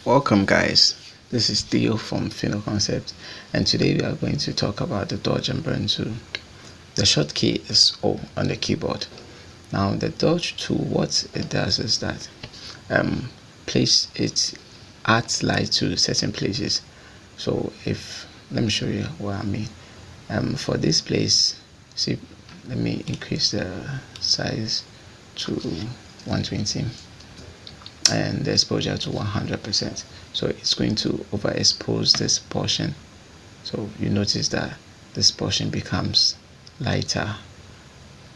Welcome guys, this is Theo from Fino Concept, and today we are going to talk about the dodge and burn tool. The short key is O on the keyboard. Now the dodge tool, what it does is that adds light to certain places. So let me show you what I mean. For this place, see, let me increase the size to 120 and the exposure to 100%. So it's going to overexpose this portion. So you notice that this portion becomes lighter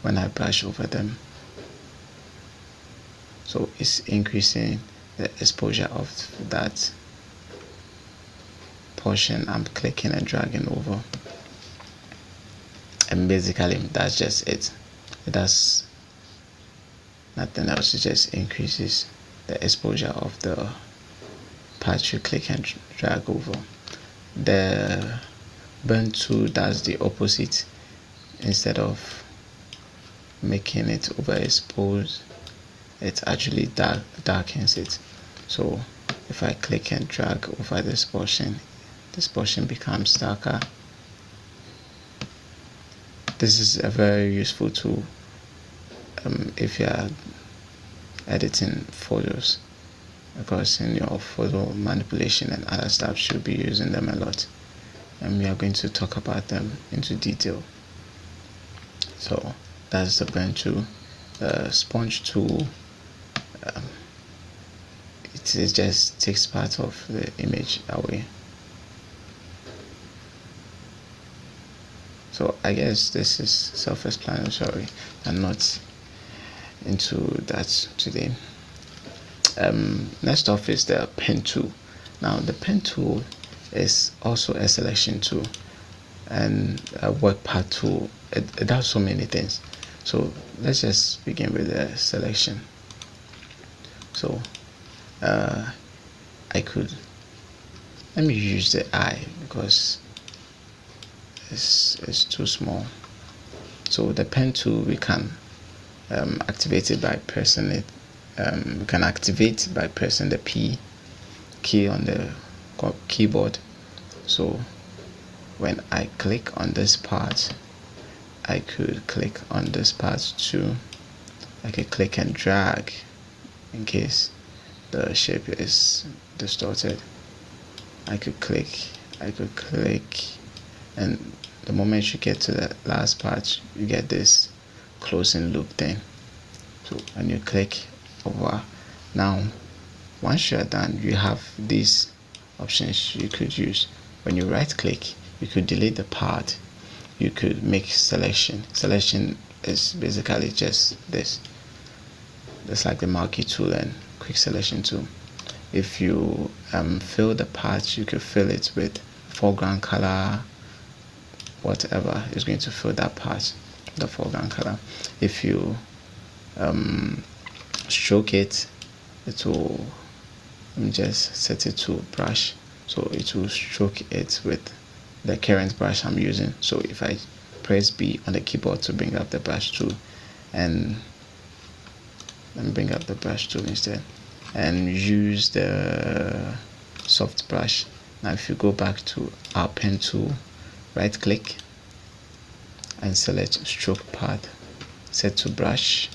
when I brush over them. So it's increasing the exposure of that portion I'm clicking and dragging over. And basically that's just it. It does nothing else. It just increases the exposure of the part you click and drag over. The burn tool does the opposite. Instead of making it overexposed, it actually darkens it. So if I click and drag over this portion becomes darker. This is a very useful tool if you are editing photos, because in your photo manipulation and other stuff you should be using them a lot, and we are going to talk about them into detail. So that's the burn tool. The sponge tool, it just takes part of the image away. So I guess this is self-explanatory. I'm not into that today. Next off is the pen tool. Now the pen tool is also a selection tool and a work path tool. It does so many things. So let's just begin with the selection. So let me use the eye because it's too small. So the pen tool, we can activate it by pressing it. We can activate by pressing the P key on the keyboard. So when I click on this part, I could click on this part too. I could click and drag in case the shape is distorted. I could click, and the moment you get to the last part, you get this closing loop thing. So when you click over, now once you are done, you have these options you could use. When you right click, you could delete the part, you could make selection. Selection is basically just this. It's like the Marquee tool and quick selection tool. If you fill the part, you could fill it with foreground color, whatever is going to fill that part, the foreground color. If you stroke it, it will, let me just set it to brush, so it will stroke it with the current brush I'm using. So if I press B on the keyboard to bring up the brush tool, and let me bring up the brush tool instead and use the soft brush. Now if you go back to our pen tool, right click and select stroke path, set to brush.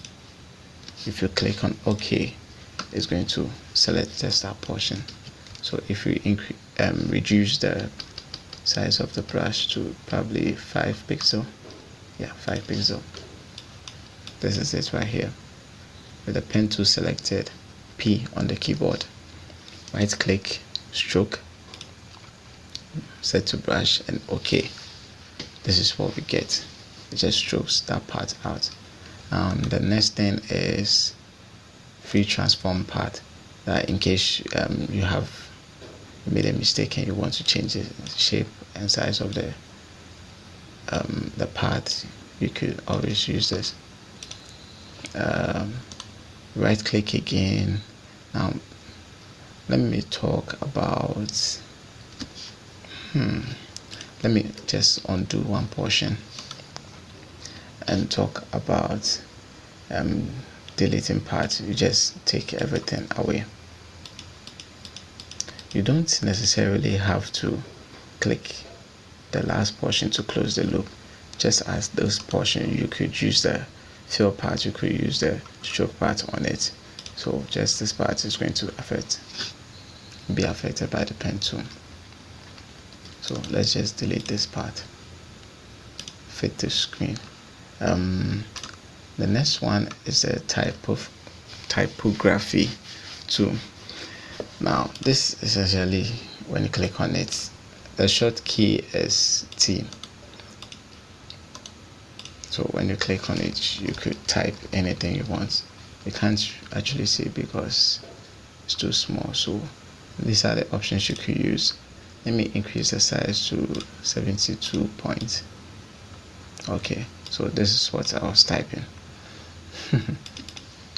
If you click on OK, it's going to select just that portion. So if you reduce the size of the brush to probably 5 pixel, 5 pixel, this is it right here. With the pen tool selected, P on the keyboard, right click, stroke, set to brush, and OK. This is what we get. It just strokes that part out. The next thing is free transform part. That in case you have made a mistake and you want to change the shape and size of the part, you could always use this. Right click again. Now let me talk about let me just undo one portion and talk about deleting part. You just take everything away. you don't necessarily have to click the last portion to close the loop. Just as this portion, you could use the fill part, you could use the stroke part on it. So just this part is going to be affected by the pen tool. So let's just delete this part, fit the screen. The next one is the typography tool. Now this is essentially, when you click on it, the short key is T. So when you click on it, you could type anything you want. You can't actually see because it's too small. So these are the options you could use. Let me increase the size to 72 points. Okay, so this is what I was typing.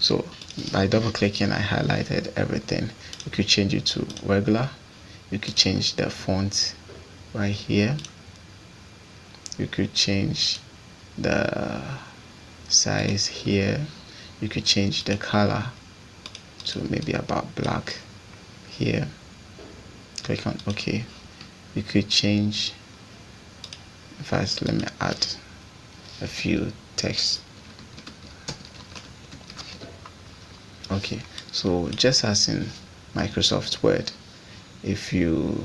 So by double clicking, I highlighted everything. You could change it to regular. You could change the font right here. You could change the size here. You could change the color to maybe about black here. Click on OK. You could change, first let me add a few text. Okay, so just as in Microsoft Word, if you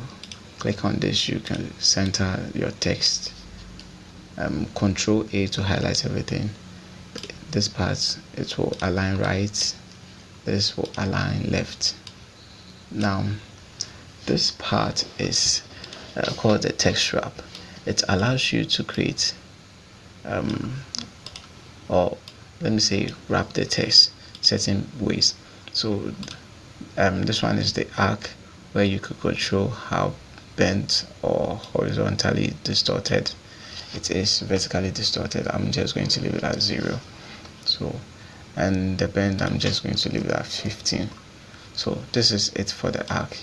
click on this, you can center your text. Control A to highlight everything. This part, it will align right. This will align left. Now this part is called the text wrap. It allows you to create or let me say wrap the text certain ways. So this one is the arc, where you could control how bent or horizontally distorted it is. Vertically distorted, I'm just going to leave it at 0. So, and the bend, I'm just going to leave it at 15. So this is it for the arc.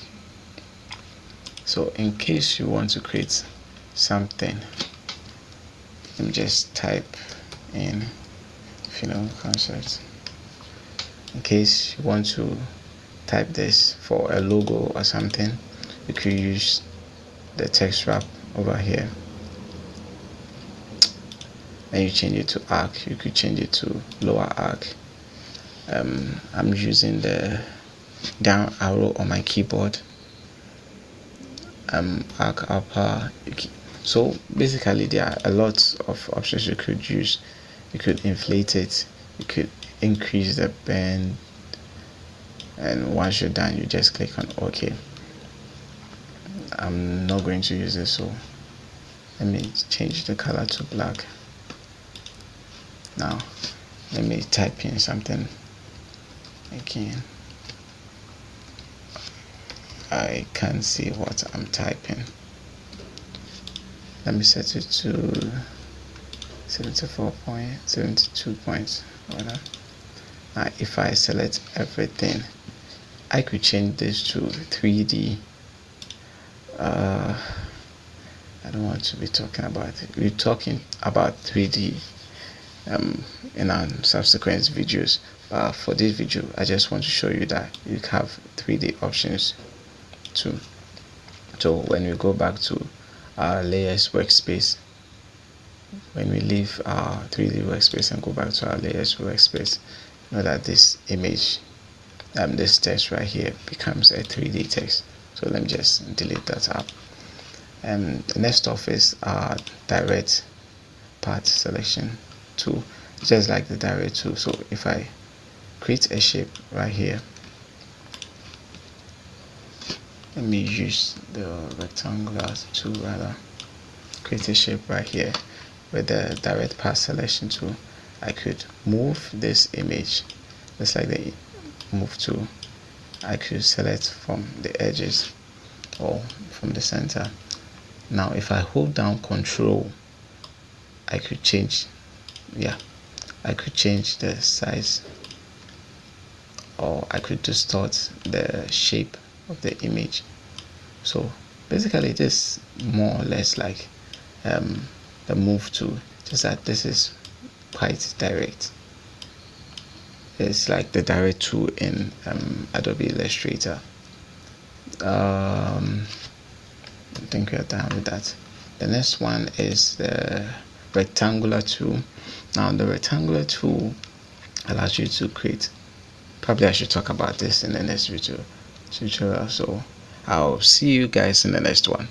So in case you want to create something, let me just type in final concept. In case you want to type this for a logo or something, you could use the text wrap over here, and you change it to arc. You could change it to lower arc. I'm using the down arrow on my keyboard. Arc upper. So basically there are a lot of options you could use. You could inflate it, you could increase the bend, and once you're done, you just click on OK. I'm not going to use this, so let me change the color to black. Now let me type in something again. I can't see what I'm typing. Let me set it to 72 points. Now if I select everything, I could change this to 3D. I don't want to be talking about it. We're talking about 3D in our subsequent videos. For this video, I just want to show you that you have 3D options too. So when we go back to our layers workspace, when we leave our 3D workspace and go back to our layers workspace, know that this image, this text right here becomes a 3D text. So let me just delete that up. And the next off is our direct path selection tool, just like the direct tool. So if I create a shape right here, let me use the rectangular tool rather. Create a shape right here with the direct path selection tool. I could move this image just like the move tool. I could select from the edges or from the center. Now if I hold down Control, I could change the size, or I could distort the shape of the image. So basically it is more or less like the move tool, just that this is quite direct. It's like the direct tool in Adobe Illustrator. I think we are done with that. The next one is the rectangular tool. Now the rectangular tool allows you to create, probably I should talk about this in the next tutorial, so I'll see you guys in the next one.